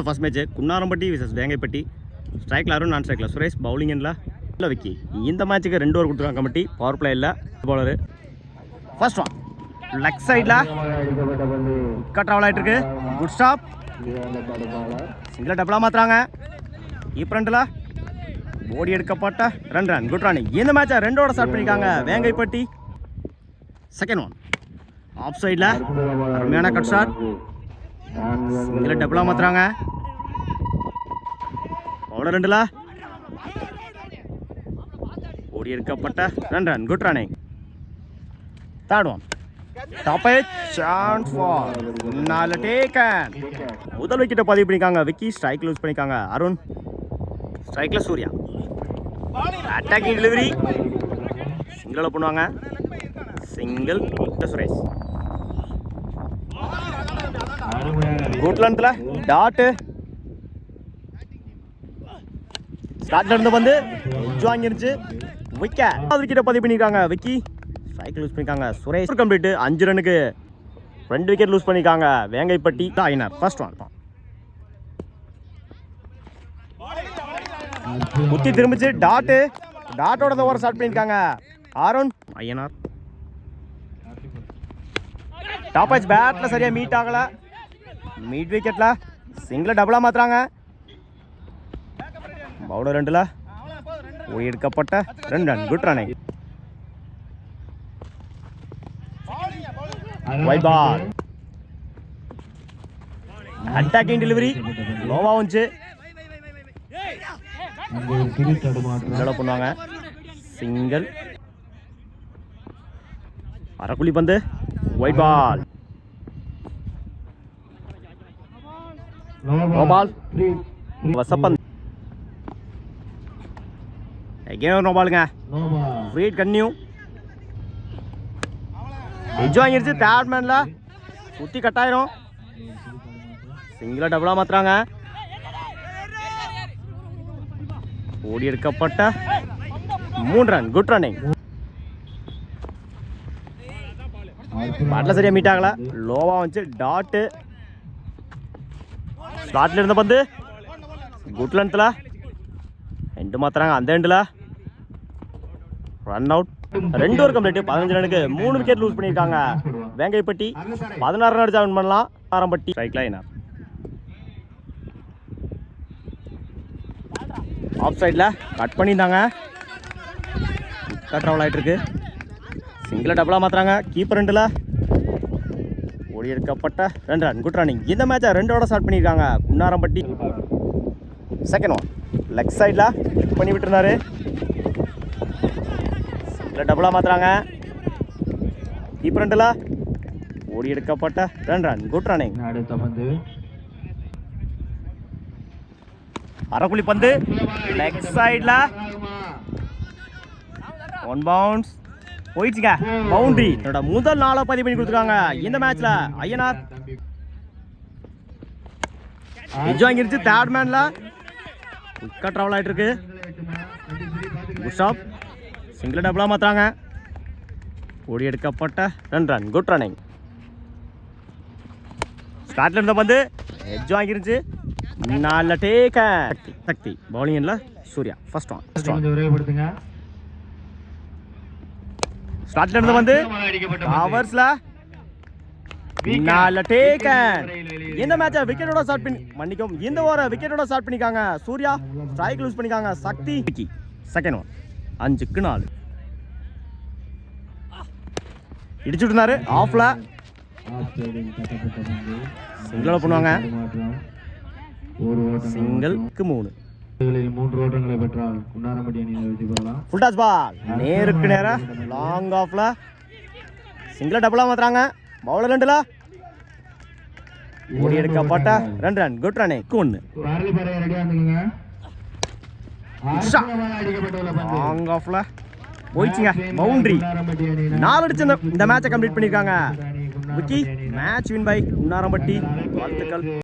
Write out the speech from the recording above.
First match Kunnarampatti versus Vengaipatti. ஸ்ட்ரைக்கில் அருண், நான் ஸ்ட்ரைக்கில் சுரேஷ், பவுலிங் இல்லை விக்கி. இந்த மேட்ச்சுக்கு 2 ஓவர் கொடுத்துருக்காங்க கமிட்டி. பவர் பிளே இல்லை பவுலரு. ஃபர்ஸ்ட் ஒன் லெக் சைடில் ட்ராவல் ஆகிட்டு இருக்கு. Good stop. சிங்கிள் டபுளாக மாற்றுறாங்க. ஃப்ரண்டில் ஓடி எடுக்கப்பட்ட ரன் குட் ரன்னிங். இந்த மேட்சை 2 ஓவர் ஸ்டார்ட் பண்ணியிருக்காங்க வேங்கைப்பட்டி. செகண்ட் ஒன் ஆஃப் சைடில் அருமையான கட் ஷாட். சிங்கிள் டபுளாக மாற்றுறாங்க. பவுலர் 2ல் ஓடி எடுக்கப்பட்ட run good running. Third one tap edge chance for நால டேக்கன். முதல் விக்கெட்டை பதிவு பண்ணிக்காங்க விக்கி. ஸ்ட்ரைக் லூஸ் பண்ணிக்காங்க அருண். ஸ்ட்ரைக்கில் சூர்யா. அட்டாக்கிங் டெலிவரி சிங்கிளில் பண்ணுவாங்க. சிங்கிள் சுரேஷ். குட் லென்த்தில் டாட்டு. ஸ்டார்ட்ல இருந்து வந்து எட்ஜ் வாங்கிருச்சு. விக்கெட். விக்கெட்டை பதிவு பண்ணியிருக்காங்க விக்கி. ஸ்ட்ரைக் லூஸ் பண்ணியிருக்காங்க சுரேஷ். கம்ப்ளீட் 5 ரனுக்கு 2 விக்கெட் லூஸ் பண்ணியிருக்காங்க வேங்கைப்பட்டி. ஐனர் ஃபர்ஸ்ட் ஒன் குத்தி திரும்பிச்சு. டாட்டோட ஓவர் ஸ்டார்ட் பண்ணியிருக்காங்க அருண். ஐயனார் டாப் எட்ஜ் பேட்டில் சரியாக மீட் ஆகலை. மீட் விக்கெட்டில் சிங்கிள் டபுளாக மாற்றுறாங்க. பவுலர் 2ல் ஓடி எடுக்கப்பட்ட run good running. Wide ball. Attacking delivery லோவா வந்துச்சு. பண்ணுவாங்க சிங்கிள். அரக்குழி பந்து வைட் பால். நோபால் வசப்பந்த். எகேன் நோபாலுங்க. Free hit continue. எட்ஜ் வாங்கிருச்சு. தேர்ட் மேன்ல குத்தி கட்டாயிரும். சிங்கிளா டபுளா மாத்துறாங்க. ஓடி எடுக்கப்பட்ட 3 ரன் குட் ரன்னிங். பாட்டில் சரியா மீட் ஆகல. லோவா வந்துச்சு. டாட்டு. ஸ்லாட்ல இருந்த பந்து குட் லென்த்ல எண்டு மாத்துறாங்க. அந்த எண்டில் ரன் அவுட். 2 ஓவர் கம்ப்ளீட் 15 ரனுக்கு 3 விக்கெட் லூஸ் பண்ணியிருக்காங்க வேங்கைப்பட்டி. 16 ரன் அடிச்சா வின் பண்ணலாம் ஆரம்பட்டி. ஸ்ட்ரைக் லைனர் ஆஃப் சைடில் கட் பண்ணியிருந்தாங்க. ட்ராவல் ஆகிட்டு இருக்கு. சிங்கிள் டபுளாக மாற்றுறாங்க. கீப்பர் 2ல் ஓடி எடுக்கப்பட்ட ரன் குட் ரன்னிங். இந்த மேட்சை 2 ஓவர் ஸ்டார்ட் பண்ணியிருக்காங்க குன்னாரம்பட்டி. செகண்ட் ஒன் லெக் சைடில் பண்ணி விட்டுருந்தாரு. சிங்கிள் டபுளாக மாற்றுறாங்க. கீப்பர் 2ல் ஓடி எடுக்கப்பட்ட ரன் குட் ரன்னிங். அரக்குழி பந்து லெக் சைடில் 1 பவுன்ஸ் போயிடுச்சுங்க. பவுண்டரி. என்னோட முதல் நாளை பதிவு பண்ணி கொடுத்துருக்காங்க இந்த மேட்ச்ல. ஐயனார் எட்ஜ் வாங்கிருச்சு. தேர்ட் மேன்ல விக்கெட் ட்ராவல் ஆகிட்டு இருக்கு. Good stop. சிங்கிள் டபுளாக மாற்றுறாங்க. ஓடி எடுக்கப்பட்ட ரன் குட் ரன்னிங். ஸ்டார்ட்ல இருந்த பந்து எட்ஜ் வாங்கிருச்சு. நல்ல டேக்கன். சக்தி பவுலிங்ல சூர்யா ஃபர்ஸ்ட் ஒன். ஸ்டார்ட்ல இருந்து வந்து கவர்ஸ்ல நல்ல டேக்கன். இந்த மேட்சை விக்கெட்டோட ஸ்டார்ட் பண்ணி இந்த ஓவரை விக்கெட்டோட ஸ்டார்ட் பண்ணிக்காங்க சூர்யா. ஸ்ட்ரைக் லூஸ் பண்ணிக்காங்க சக்தி. செகண்ட் ஒன் 5க்கு 4 இடிச்சுட்டு இருந்தாரு. ஆஃப்ல சிங்கிள் பண்ணுவாங்க. சிங்கிள்க்கு 3 ஓட்டங்களை பெற்றால் குன்னாரம்பட்டி அணியை வெற்றி பெறலாம். ஃபுல் டாஸ் பால் நேருக்கு நேரா லாங் ஆஃப்ல சிங்கிள் டபுளா மாத்துறாங்க. பவுலர் 2ல் ஓடி எடுக்கப்பட்ட ரன் குட் ரன்னிங். 1 லாங் ஆஃப்ல போயிடுச்சுங்க. பவுண்டரி. 4 அடிச்சு இந்த மேட்சை கம்ப்ளீட் பண்ணியிருக்காங்க Vicky. Match win by Kunnarampatti. வாழ்த்துக்கள்.